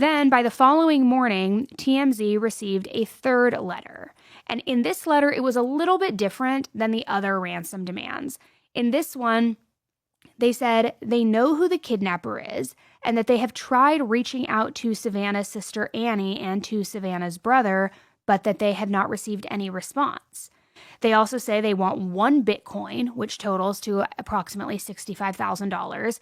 Then, by the following morning, TMZ received a third letter. And in this letter, it was a little bit different than the other ransom demands. In this one, they said they know who the kidnapper is and that they have tried reaching out to Savannah's sister Annie and to Savannah's brother, but that they have not received any response. They also say they want 1 Bitcoin, which totals to approximately $65,000,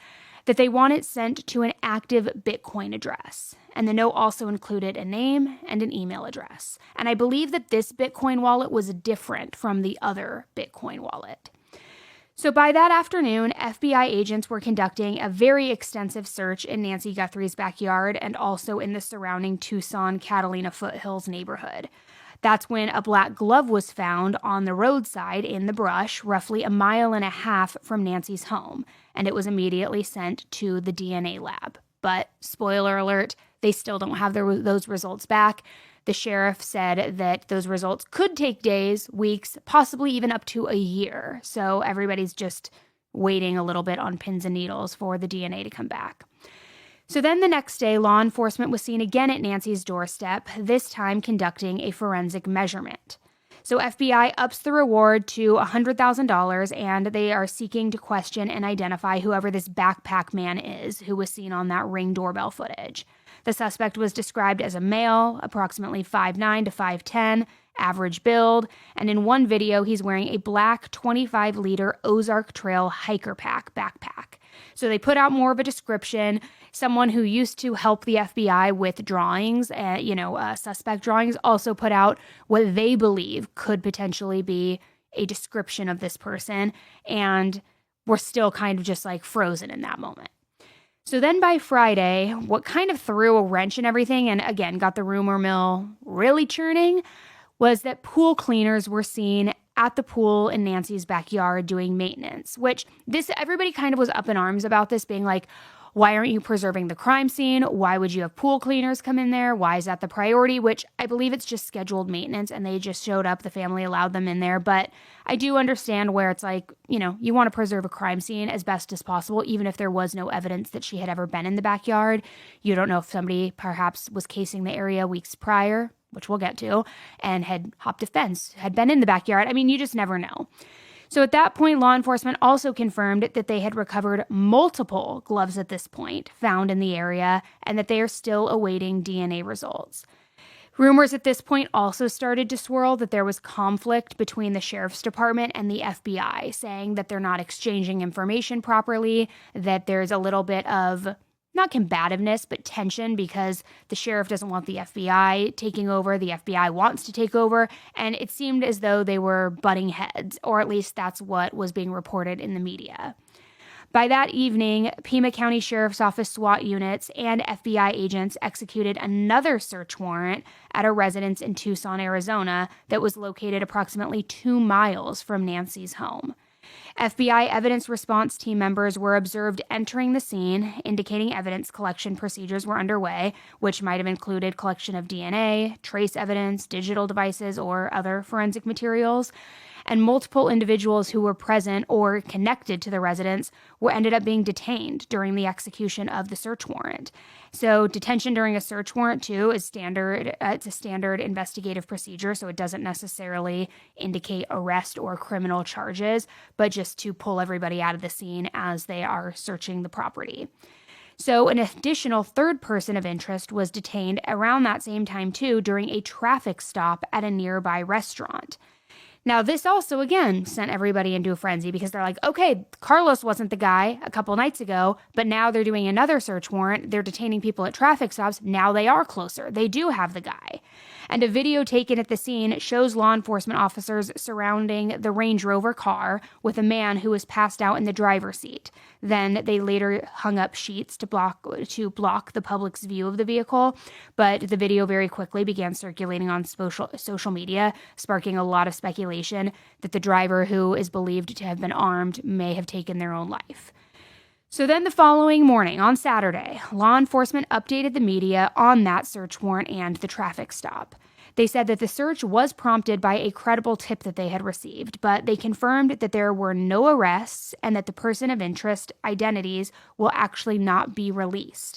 that they want it sent to an active Bitcoin address. And the note also included a name and an email address. And I believe that this Bitcoin wallet was different from the other Bitcoin wallet. So by that afternoon, FBI agents were conducting a very extensive search in Nancy Guthrie's backyard and also in the surrounding Tucson Catalina Foothills neighborhood. That's when a black glove was found on the roadside in the brush, roughly 1.5 miles from Nancy's home, and it was immediately sent to the DNA lab. But, spoiler alert, they still don't have those results back. The sheriff said that those results could take days, weeks, possibly even up to a year. So everybody's just waiting a little bit on pins and needles for the DNA to come back. So then the next day, law enforcement was seen again at Nancy's doorstep, this time conducting a forensic measurement. So FBI ups the reward to $100,000, and they are seeking to question and identify whoever this backpack man is who was seen on that Ring doorbell footage. The suspect was described as a male, approximately 5'9" to 5'10", average build, and in one video, he's wearing a black 25-liter Ozark Trail hiker pack backpack. So they put out more of a description. Someone who used to help the FBI with drawings, suspect drawings, also put out what they believe could potentially be a description of this person, and we're still kind of just like frozen in that moment. So then by Friday, what kind of threw a wrench in everything and again got the rumor mill really churning was that pool cleaners were seen at the pool in Nancy's backyard doing maintenance, which everybody kind of was up in arms about this, being like, why aren't you preserving the crime scene? Why would you have pool cleaners come in there? Why is that the priority? Which I believe it's just scheduled maintenance and they just showed up. The family allowed them in there. But I do understand where it's like, you want to preserve a crime scene as best as possible, even if there was no evidence that she had ever been in the backyard. You don't know if somebody perhaps was casing the area weeks prior, which we'll get to, and had hopped a fence, had been in the backyard. I mean, you just never know. So at that point, law enforcement also confirmed that they had recovered multiple gloves at this point found in the area and that they are still awaiting DNA results. Rumors at this point also started to swirl that there was conflict between the sheriff's department and the FBI, saying that they're not exchanging information properly, that there's a little bit of not combativeness, but tension because the sheriff doesn't want the FBI taking over. The FBI wants to take over. And it seemed as though they were butting heads, or at least that's what was being reported in the media. By that evening, Pima County Sheriff's Office SWAT units and FBI agents executed another search warrant at a residence in Tucson, Arizona that was located approximately 2 miles from Nancy's home. FBI evidence response team members were observed entering the scene, indicating evidence collection procedures were underway, which might have included collection of DNA, trace evidence, digital devices, or other forensic materials. And multiple individuals who were present or connected to the residence ended up being detained during the execution of the search warrant. So detention during a search warrant, too, is standard. It's a standard investigative procedure, so it doesn't necessarily indicate arrest or criminal charges, but just to pull everybody out of the scene as they are searching the property. So an additional third person of interest was detained around that same time, too, during a traffic stop at a nearby restaurant. Now, this also, again, sent everybody into a frenzy because they're like, okay, Carlos wasn't the guy a couple nights ago, but now they're doing another search warrant. They're detaining people at traffic stops. Now they are closer. They do have the guy. And a video taken at the scene shows law enforcement officers surrounding the Range Rover car with a man who was passed out in the driver's seat. Then they later hung up sheets to block the public's view of the vehicle, but the video very quickly began circulating on social media, sparking a lot of speculation that the driver, who is believed to have been armed, may have taken their own life. So then the following morning, on Saturday, law enforcement updated the media on that search warrant and the traffic stop. They said that the search was prompted by a credible tip that they had received, but they confirmed that there were no arrests and that the person of interest identities will actually not be released.